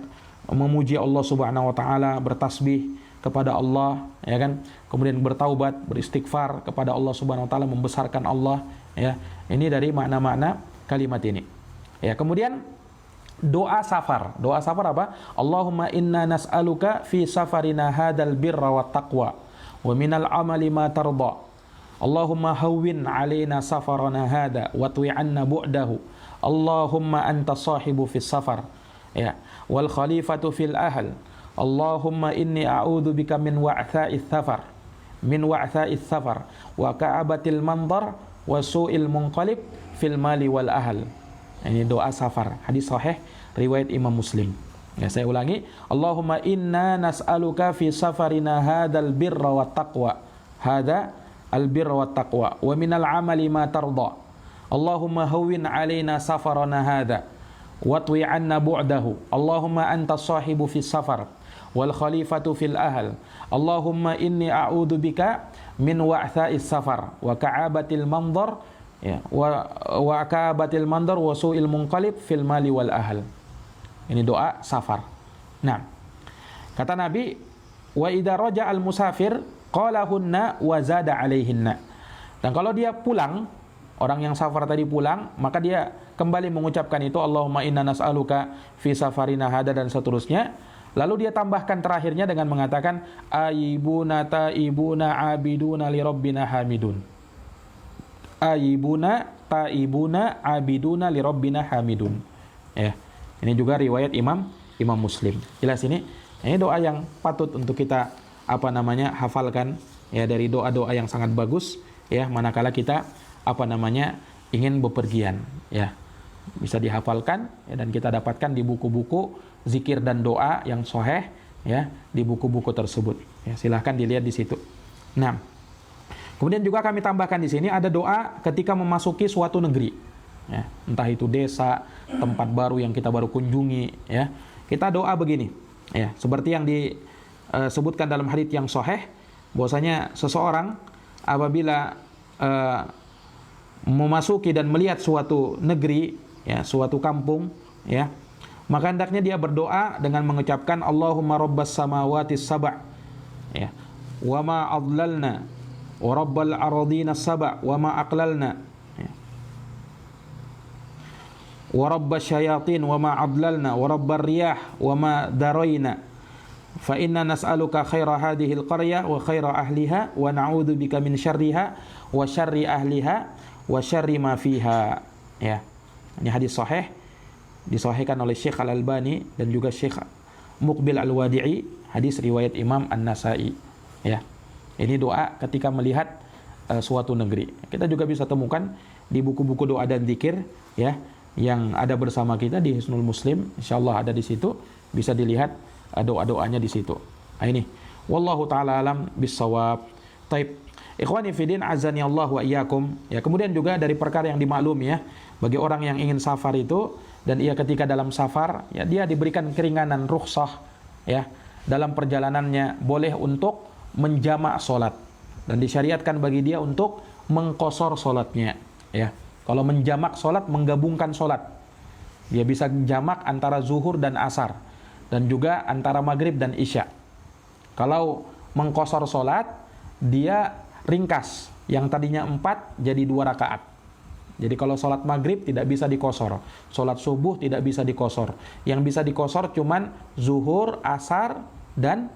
memuji Allah Subhanahu wa taala, bertasbih kepada Allah, ya kan, kemudian bertaubat, beristighfar kepada Allah Subhanahu wa taala, membesarkan Allah, ya. Ini dari makna-makna kalimat ini. Ya, kemudian doa safar. Doa safar apa? Allahumma inna nas'aluka fi safarina hadzal birra wat taqwa wa minal amali ma tarda. Allahumma hawwin 'alaina safarana hadza wa twi 'anna bu'dahu. Allahumma anta sahibu fis safar. Ya, wal khalifatu fil ahl. Allahumma inni a'udzu bika min wa'tha'is safar, min wa'tha'is safar wa ka'abatil mandar wa su'il munqalib fil mali wal ahl. Ini doa safar, hadis sahih riwayat Imam Muslim. Ya, saya ulangi, Allahumma inna nas'aluka fi safarina hadzal birra wat taqwa, hadza al birra wat taqwa wa minal amali ma tarda. Allahumma hawwin 'alaina safarana hadza wa twi 'anna bu'dahu. Allahumma anta sahibu fis safar wal khalifatu fil ahl. Allahumma inni a'udzu bika min wa'tha'is safar wa ka'abatil mandar, ya, wa ka'abatil mandar wa su'il munqalib fil mali wal ahl. Ini doa safar. Nah, kata Nabi, wa idza raja'al musafir qalahunna wa zada 'alaihinna. Dan kalau dia pulang, orang yang safar tadi pulang, maka dia kembali mengucapkan itu, Allahumma inna nas'aluka fi safarina hada, dan seterusnya. Lalu dia tambahkan terakhirnya dengan mengatakan ayibuna taibuna abiduna li rabbina hamidun. Ayibuna taibuna abiduna li rabbina hamidun. Ya. Ini juga riwayat Imam Muslim. Jelas ini. Ini doa yang patut untuk kita hafalkan, ya, dari doa-doa yang sangat bagus, ya, manakala kita ingin bepergian, ya. Bisa dihafalkan, ya, dan kita dapatkan di buku-buku zikir dan doa yang sahih, ya, di buku-buku tersebut. Ya, silahkan dilihat di situ. Nah, kemudian juga kami tambahkan di sini ada doa ketika memasuki suatu negeri, ya, entah itu desa, tempat baru yang kita baru kunjungi, ya. Kita doa begini, Ya, seperti yang disebutkan dalam hadits yang sahih, bahwasanya seseorang apabila memasuki dan melihat suatu negeri, ya, suatu kampung, ya, maka hendaknya dia berdoa dengan mengucapkan Allahumma rabbas samawati sab', ya, wa ma adlalna, wa rabbal aradina sab' wa ma aqlalna, ya, wa rabbas syayatin wa ma adlalna, wa rabbar riyah wa ma darayna, fa inna nas'aluka khaira hadhil qaryah wa khaira ahliha wa na'udzu bika min syarriha wa syarri ahliha wa syarri ma fiha. Ya. Ini hadis sahih, disahihkan oleh Syekh Al-Albani dan juga Syekh Muqbil Al-Wadi'i, hadis riwayat Imam An-Nasa'i. Ya. Ini doa ketika melihat suatu negeri. Kita juga bisa temukan di buku-buku doa dan zikir, ya, yang ada bersama kita di Hisnul Muslim. Insyaallah ada di situ, bisa dilihat doa-doanya di situ. Nah, ini wallahu taala alam bissawab. Taib. Ikhwani fi din azani Allah wa iyyakum. Ya, kemudian juga dari perkara yang dimaklumi, ya, bagi orang yang ingin safar itu, dan ia ketika dalam safar, ya, dia diberikan keringanan rukhsah, ya, dalam perjalanannya boleh untuk menjamak salat, dan disyariatkan bagi dia untuk mengqasar salatnya, ya. Kalau menjamak salat, menggabungkan salat, dia bisa jamak antara zuhur dan asar, dan juga antara maghrib dan isya. Kalau mengqasar salat, dia ringkas, yang tadinya 4 jadi 2 rakaat. Jadi kalau sholat maghrib tidak bisa dikosor, sholat subuh tidak bisa dikosor. Yang bisa dikosor cuman zuhur, asar, dan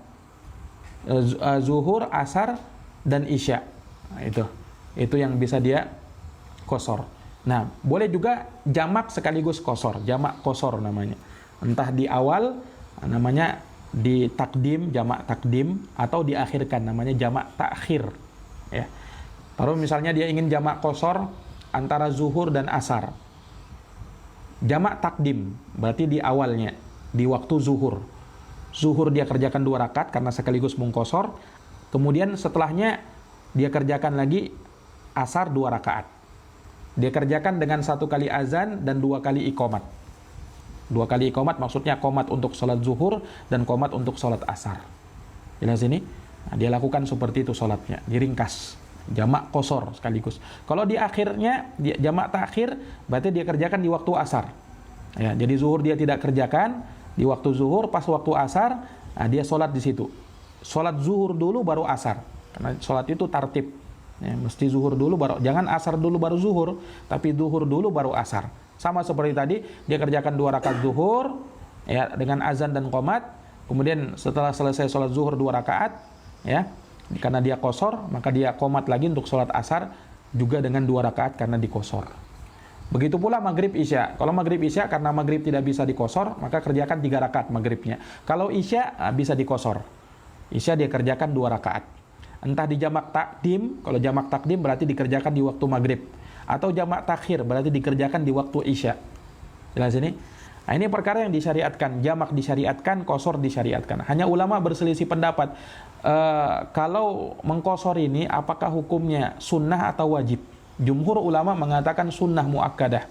isya. Nah, itu yang bisa dia kosor. Nah, boleh juga jamak sekaligus kosor, jamak kosor namanya. Entah di awal namanya di takdim, jamak takdim, atau diakhirkan namanya jamak takhir. Ya. Taruh misalnya dia ingin jamak kosor antara zuhur dan asar. Jamak takdim berarti di awalnya, di waktu zuhur. Zuhur dia kerjakan 2 rakaat karena sekaligus mengkosor. Kemudian setelahnya dia kerjakan lagi asar 2 rakaat. Dia kerjakan dengan 1 kali azan dan 2 kali iqamat. 2 kali iqamat maksudnya qomat untuk sholat zuhur dan qomat untuk sholat asar. Jelas ini? Nah, dia lakukan seperti itu sholatnya, diringkas, jamak kosor sekaligus. Kalau di akhirnya dia jamak takhir, berarti dia kerjakan di waktu asar. Ya, jadi zuhur dia tidak kerjakan di waktu zuhur, pas waktu asar, nah, dia sholat di situ. Sholat zuhur dulu baru asar, karena sholat itu tartib. Ya, mesti zuhur dulu baru, jangan asar dulu baru zuhur, tapi zuhur dulu baru asar. Sama seperti tadi, dia kerjakan 2 rakaat zuhur, ya, dengan azan dan qomat. Kemudian setelah selesai sholat zuhur 2 rakaat, ya, karena dia kosor, maka dia qomat lagi untuk sholat asar juga dengan 2 rakaat karena dikosor. Begitu pula maghrib isya. Kalau maghrib isya karena maghrib tidak bisa dikosor, maka kerjakan 3 rakaat maghribnya. Kalau isya bisa dikosor. Isya dia kerjakan 2 rakaat. Entah di jamak takdim, kalau jamak takdim berarti dikerjakan di waktu maghrib, atau jamak takhir berarti dikerjakan di waktu isya. Jelas ini? Nah, ini perkara yang disyariatkan, jamak disyariatkan, kosor disyariatkan. Hanya ulama berselisih pendapat, kalau mengkosor ini apakah hukumnya sunnah atau wajib. Jumhur ulama mengatakan sunnah muakkadah.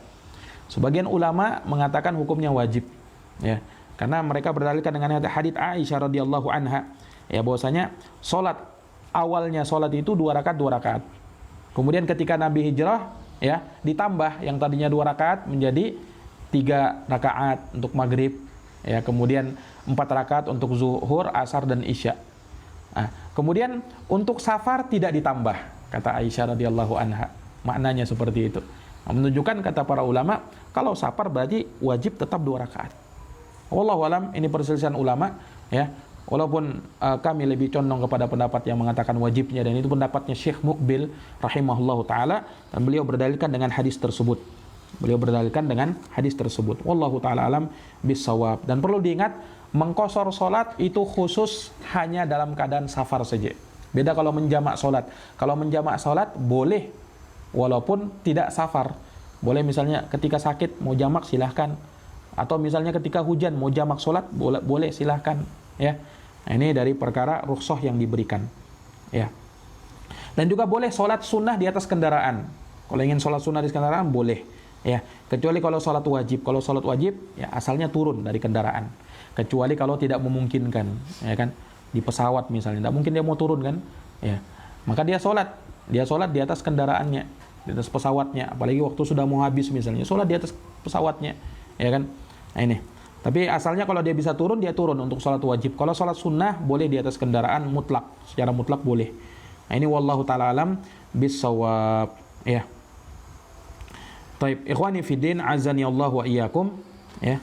Sebagian ulama mengatakan hukumnya wajib, ya, karena mereka berdalilkan dengan hadits Aisyah radhiyallahu anha, ya, bahwasanya awalnya sholat itu 2 rakaat 2 rakaat. Kemudian ketika Nabi hijrah, ya, ditambah yang tadinya 2 rakaat menjadi 3 rakaat untuk maghrib, ya, kemudian 4 rakaat untuk zuhur, asar, dan isya. Nah, kemudian untuk safar tidak ditambah, kata Aisyah radhiyallahu anha. Maknanya seperti itu. Nah, menunjukkan kata para ulama, kalau safar berarti wajib tetap 2 rakaat. Wallahu alam, ini perselisihan ulama, ya. Walaupun kami lebih condong kepada pendapat yang mengatakan wajibnya, dan itu pendapatnya Syekh Muqbil rahimahullahu taala, dan beliau berdalilkan dengan hadis tersebut. Wallahu taala alam bissawab. Dan perlu diingat, mengkosor salat itu khusus hanya dalam keadaan safar saja. Beda kalau menjamak salat. Kalau menjamak salat boleh walaupun tidak safar. Boleh misalnya ketika sakit mau jamak silahkan, atau misalnya ketika hujan mau jamak salat boleh silahkan, ya. Nah, ini dari perkara rukhsah yang diberikan, ya. Dan juga boleh sholat sunnah di atas kendaraan. Kalau ingin sholat sunnah di kendaraan boleh, ya. Kecuali kalau sholat wajib. Kalau sholat wajib, ya, asalnya turun dari kendaraan. kecuali kalau tidak memungkinkan, ya kan, di pesawat misalnya, tidak mungkin dia mau turun kan, ya, maka dia sholat di atas kendaraannya, di atas pesawatnya, apalagi waktu sudah mau habis misalnya, sholat di atas pesawatnya, ya kan. Nah ini, tapi asalnya kalau dia bisa turun, dia turun untuk sholat wajib. Kalau sholat sunnah boleh di atas kendaraan mutlak, secara mutlak boleh. Nah ini wallahu ta'ala alam bisawab, ya. Taib, ikhwani fiddin, azani Allah wa iyyakum, ya.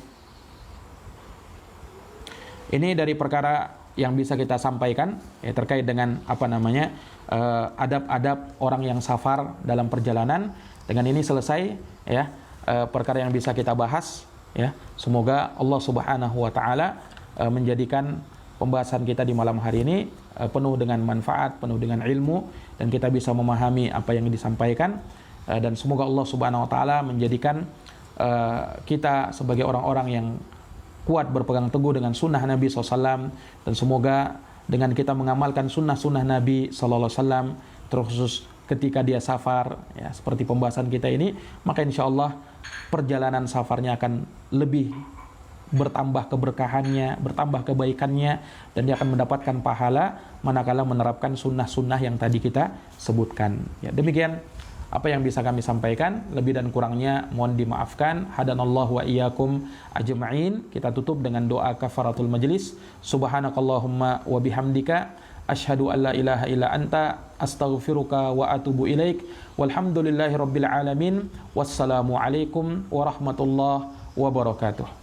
Ini dari perkara yang bisa kita sampaikan, ya, terkait dengan adab-adab orang yang safar dalam perjalanan. Dengan ini selesai, ya, perkara yang bisa kita bahas, ya. Semoga Allah Subhanahu wa taala menjadikan pembahasan kita di malam hari ini penuh dengan manfaat, penuh dengan ilmu, dan kita bisa memahami apa yang disampaikan, dan semoga Allah Subhanahu wa taala menjadikan kita sebagai orang-orang yang kuat berpegang teguh dengan sunnah Nabi SAW, dan semoga dengan kita mengamalkan sunnah-sunnah Nabi SAW, terkhusus ketika dia safar, ya, seperti pembahasan kita ini, maka insya Allah perjalanan safarnya akan lebih bertambah keberkahannya, bertambah kebaikannya, dan dia akan mendapatkan pahala manakala menerapkan sunnah-sunnah yang tadi kita sebutkan. Ya, demikian apa yang bisa kami sampaikan, lebih dan kurangnya mohon dimaafkan. Hadanallahu wa iyyakum ajma'in. Kita tutup dengan doa kafaratul majlis. Subhanakallahumma wa bihamdika asyhadu an la ilaha illa anta astaghfiruka wa atubu ilaik. Walhamdulillahi rabbil alamin. Wassalamu alaikum warahmatullahi wabarakatuh.